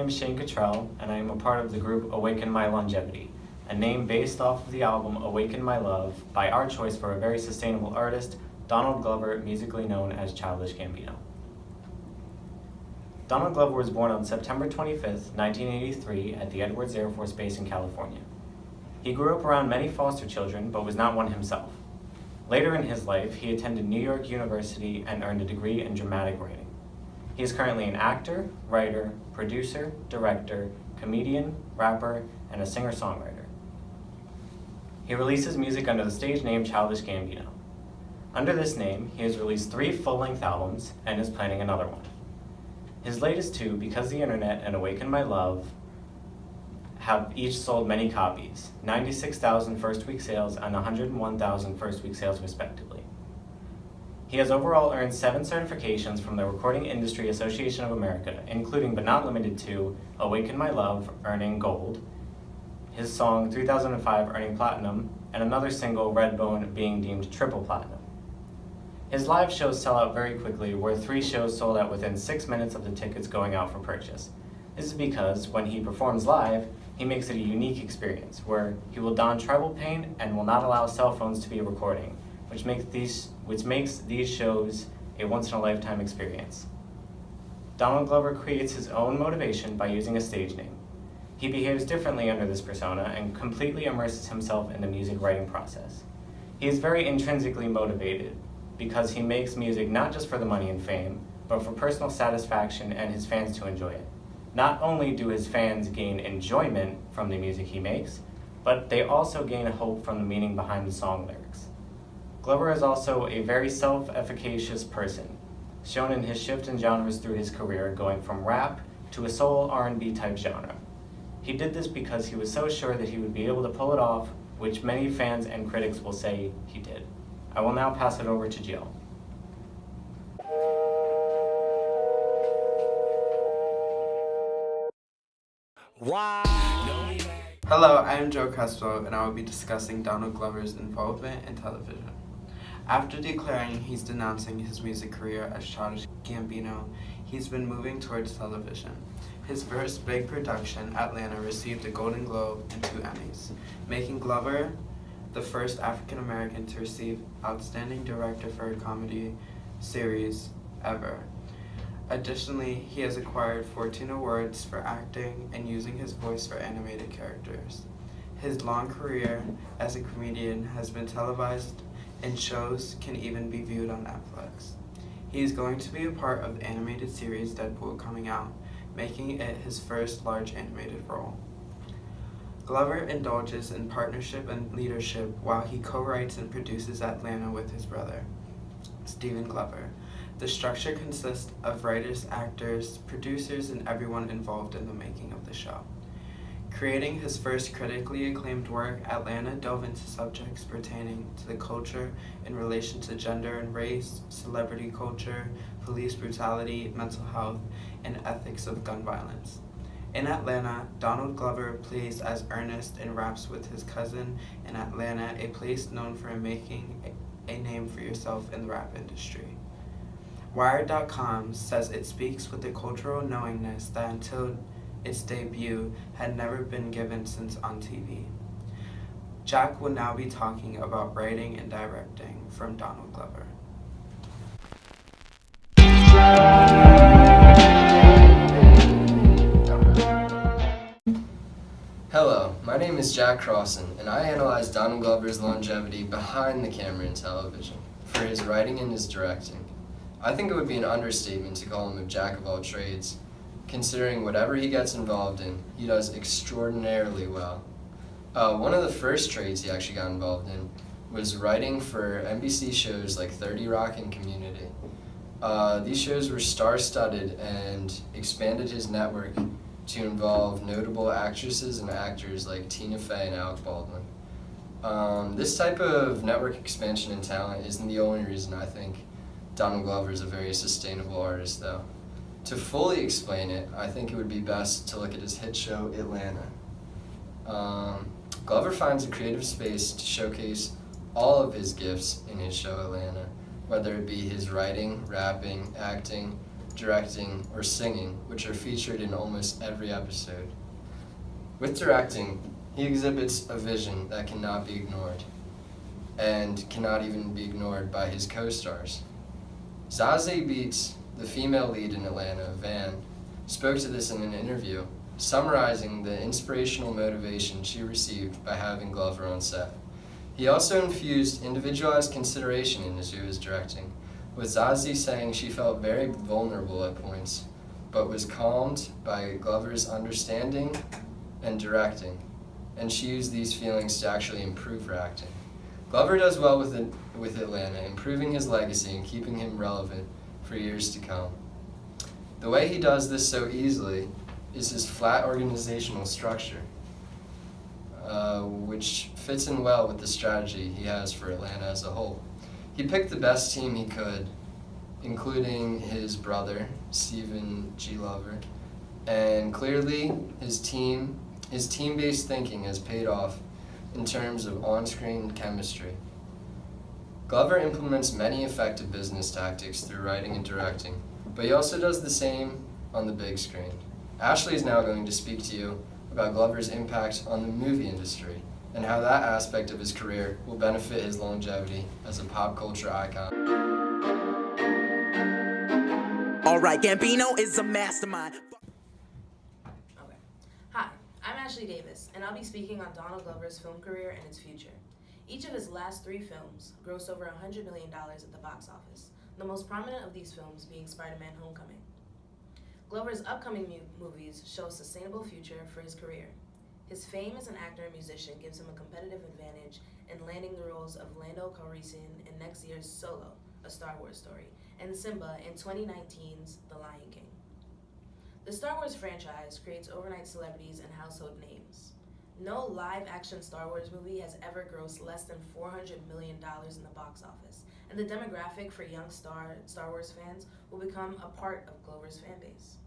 is Shane Cottrell, and I am a part of the group Awaken My Longevity, a name based off of the album Awaken My Love by our choice for a very sustainable artist, Donald Glover, musically known as Childish Gambino. Donald Glover was born on September 25th, 1983 at the Edwards Air Force Base in California. He grew up around many foster children, but was not one himself. Later in his life, he attended New York University and earned a degree in dramatic writing. He is currently an actor, writer, producer, director, comedian, rapper, and a singer-songwriter. He releases music under the stage name Childish Gambino. Under this name, he has released 3 full-length albums and is planning another one. His latest 2, Because the Internet and Awaken My Love, have each sold many copies, 96,000 first-week sales and 101,000 first-week sales respectively. He has overall earned 7 certifications from the Recording Industry Association of America, including but not limited to Awaken My Love, earning gold, his song 3005 earning platinum, and another single, Redbone, being deemed triple platinum. His live shows sell out very quickly, where 3 shows sold out within 6 minutes of the tickets going out for purchase. This is because when he performs live, he makes it a unique experience, where he will don tribal paint and will not allow cell phones to be recording, which makes these shows a once-in-a-lifetime experience. Donald Glover creates his own motivation by using a stage name. He behaves differently under this persona and completely immerses himself in the music writing process. He is very intrinsically motivated because he makes music not just for the money and fame, but for personal satisfaction and his fans to enjoy it. Not only do his fans gain enjoyment from the music he makes, but they also gain hope from the meaning behind the song lyrics. Glover is also a very self-efficacious person, shown in his shift in genres through his career, going from rap to a soul R&B type genre. He did this because he was so sure that he would be able to pull it off, which many fans and critics will say he did. I will now pass it over to Jill. Hello, I am Joe Crespo, and I will be discussing Donald Glover's involvement in television. After declaring he's denouncing his music career as Childish Gambino, he's been moving towards television. His first big production, Atlanta, received a Golden Globe and 2 Emmys, making Glover the first African American to receive Outstanding Director for a Comedy Series ever. Additionally, he has acquired 14 awards for acting and using his voice for animated characters. His long career as a comedian has been televised, and shows can even be viewed on Netflix. He is going to be a part of the animated series Deadpool coming out, making it his first large animated role. Glover indulges in partnership and leadership while he co-writes and produces Atlanta with his brother, Stephen Glover. The structure consists of writers, actors, producers, and everyone involved in the making of the show. Creating his first critically acclaimed work, Atlanta delved into subjects pertaining to the culture in relation to gender and race, celebrity culture, police brutality, mental health, and ethics of gun violence. In Atlanta, Donald Glover plays as Ernest and raps with his cousin in Atlanta, a place known for making a name for yourself in the rap industry. Wired.com says it speaks with the cultural knowingness that until its debut had never been given since on TV. Jack will now be talking about writing and directing from Donald Glover. Hello, my name is Jack Crossan, and I analyze Donald Glover's longevity behind the camera in television, for his writing and his directing. I think it would be an understatement to call him a jack of all trades. Considering whatever he gets involved in, he does extraordinarily well. One of the first trades he actually got involved in was writing for NBC shows like 30 Rock and Community. These shows were star-studded and expanded his network to involve notable actresses and actors like Tina Fey and Alec Baldwin. This type of network expansion and talent isn't the only reason I think Donald Glover is a very sustainable artist, though. To fully explain it, I think it would be best to look at his hit show, Atlanta. Glover finds a creative space to showcase all of his gifts in his show, Atlanta, whether it be his writing, rapping, acting, directing, or singing, which are featured in almost every episode. With directing, he exhibits a vision that cannot be ignored, and cannot even be ignored by his co-stars. Zazie Beetz, the female lead in Atlanta, Van, spoke to this in an interview, summarizing the inspirational motivation she received by having Glover on set. He also infused individualized consideration into his directing, with Zazie saying she felt very vulnerable at points, but was calmed by Glover's understanding and directing, and she used these feelings to actually improve her acting. Glover does well with Atlanta, improving his legacy and keeping him relevant for years to come. The way he does this so easily is his flat organizational structure, which fits in well with the strategy he has for Atlanta as a whole. He picked the best team he could, including his brother, Stephen G. Lover, and clearly his team-based thinking has paid off in terms of on-screen chemistry. Glover implements many effective business tactics through writing and directing, but he also does the same on the big screen. Ashley is now going to speak to you about Glover's impact on the movie industry and how that aspect of his career will benefit his longevity as a pop culture icon. Alright, Gambino is a mastermind. Okay. Hi, I'm Ashley Davis, and I'll be speaking on Donald Glover's film career and its future. Each of his last 3 films grossed over $100 million at the box office, the most prominent of these films being Spider-Man: Homecoming. Glover's upcoming movies show a sustainable future for his career. His fame as an actor and musician gives him a competitive advantage in landing the roles of Lando Calrissian in next year's Solo, A Star Wars Story, and Simba in 2019's The Lion King. The Star Wars franchise creates overnight celebrities and household names. No live-action Star Wars movie has ever grossed less than $400 million in the box office, and the demographic for young Star Wars fans will become a part of Glover's fan base.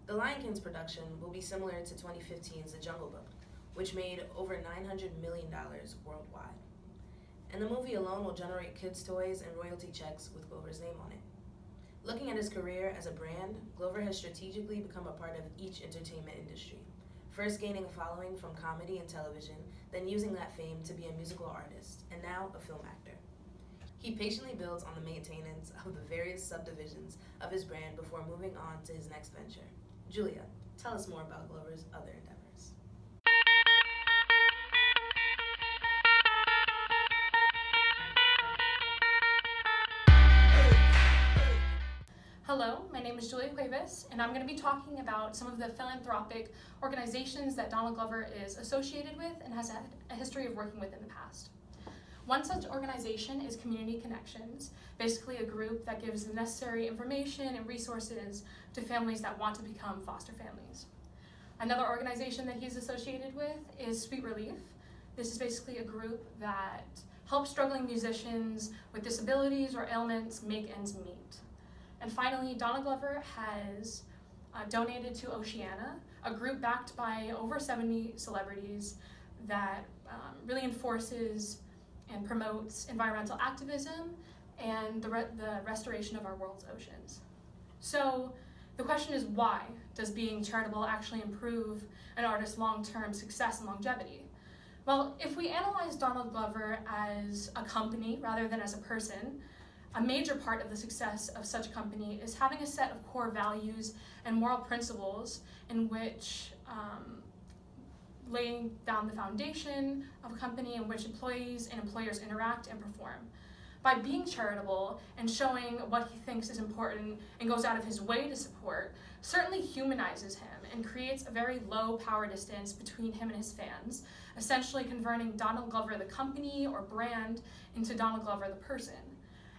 The Lion King's production will be similar to 2015's The Jungle Book, which made over $900 million worldwide. And the movie alone will generate kids' toys and royalty checks with Glover's name on it. Looking at his career as a brand, Glover has strategically become a part of each entertainment industry, first gaining a following from comedy and television, then using that fame to be a musical artist, and now a film actor. He patiently builds on the maintenance of the various subdivisions of his brand before moving on to his next venture. Julia, tell us more about Glover's other endeavors. Hello, my name is Julia Cuevas, and I'm going to be talking about some of the philanthropic organizations that Donald Glover is associated with and has had a history of working with in the past. One such organization is Community Connections, basically a group that gives the necessary information and resources to families that want to become foster families. Another organization that he's associated with is Sweet Relief. This is basically a group that helps struggling musicians with disabilities or ailments make ends meet. And finally, Donald Glover has donated to Oceana, a group backed by over 70 celebrities that really enforces and promotes environmental activism and the restoration of our world's oceans. So the question is, why does being charitable actually improve an artist's long-term success and longevity? Well, if we analyze Donald Glover as a company rather than as a person, a major part of the success of such a company is having a set of core values and moral principles in which laying down the foundation of a company in which employees and employers interact and perform. By being charitable and showing what he thinks is important and goes out of his way to support, certainly humanizes him and creates a very low power distance between him and his fans, essentially converting Donald Glover the company or brand into Donald Glover the person.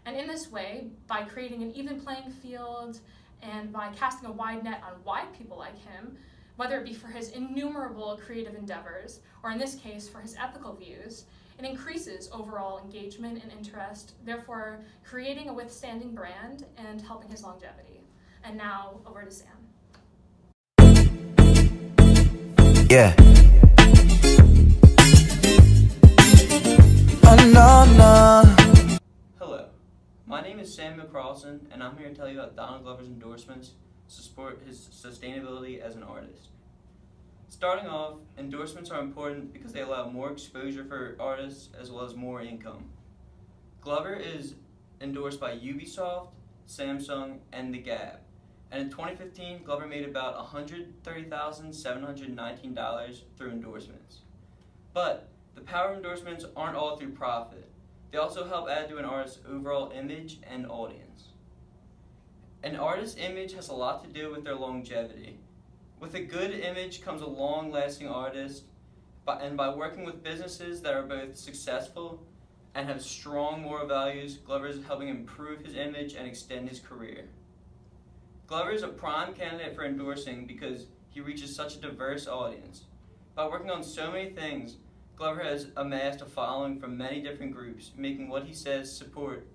And in this way, by creating an even playing field and by casting a wide net on why people like him, whether it be for his innumerable creative endeavors, or in this case, for his ethical views, it increases overall engagement and interest, therefore creating a withstanding brand and helping his longevity. And now, over to Sam. Yeah. Oh no, no. Hello, my my name is Samuel Carlson, and I'm here to tell you about Donald Glover's endorsements to support his sustainability as an artist. Starting off, endorsements are important because they allow more exposure for artists as well as more income. Glover is endorsed by Ubisoft, Samsung, and The Gap. And in 2015, Glover made about $130,719 through endorsements. But the power of endorsements aren't all through profit. They also help add to an artist's overall image and audience. An artist's image has a lot to do with their longevity. With a good image comes a long-lasting artist, and by working with businesses that are both successful and have strong moral values, Glover is helping improve his image and extend his career. Glover is a prime candidate for endorsing because he reaches such a diverse audience. By working on so many things, Glover has amassed a following from many different groups, making what he says support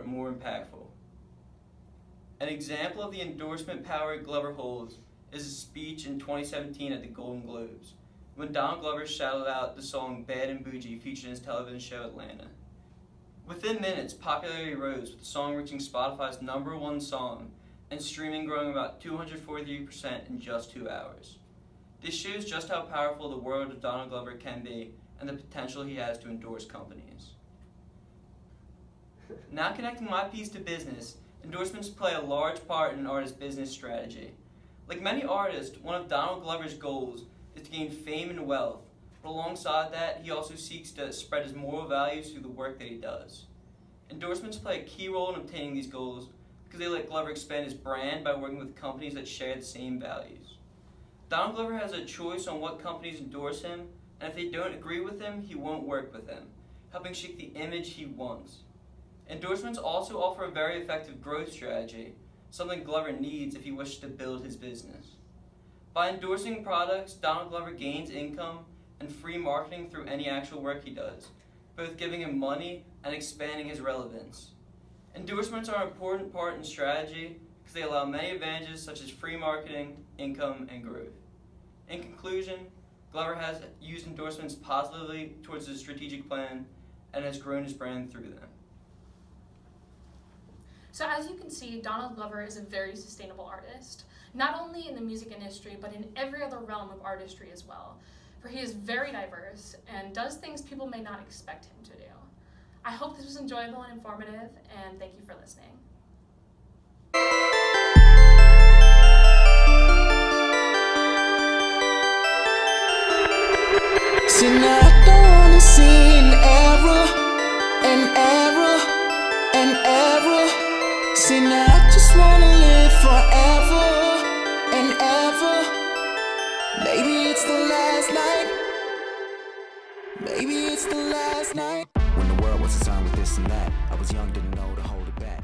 more impactful. An example of the endorsement power Glover holds is a speech in 2017 at the Golden Globes, when Donald Glover shouted out the song Bad and Bougie featured in his television show Atlanta. Within minutes, popularity rose, with the song reaching Spotify's #1 song and streaming growing about 243% in just 2 hours. This shows just how powerful the world of Donald Glover can be and the potential he has to endorse companies. Now connecting my piece to business, endorsements play a large part in an artist's business strategy. Like many artists, one of Donald Glover's goals is to gain fame and wealth, but alongside that, he also seeks to spread his moral values through the work that he does. Endorsements play a key role in obtaining these goals because they let Glover expand his brand by working with companies that share the same values. Donald Glover has a choice on what companies endorse him, and if they don't agree with him, he won't work with them, helping shape the image he wants. Endorsements also offer a very effective growth strategy, something Glover needs if he wishes to build his business. By endorsing products, Donald Glover gains income and free marketing through any actual work he does, both giving him money and expanding his relevance. Endorsements are an important part in strategy because they allow many advantages such as free marketing, income, and growth. In conclusion, Glover has used endorsements positively towards his strategic plan and has grown his brand through them. So as you can see, Donald Glover is a very sustainable artist, not only in the music industry, but in every other realm of artistry as well. For he is very diverse and does things people may not expect him to do. I hope this was enjoyable and informative, and thank you for listening. See, now I don't wanna see an error, an error, an error. See, now I just wanna live forever and ever. Maybe it's the last night. Maybe it's the last night. When the world was concerned with this and that, I was young, didn't know to hold it back.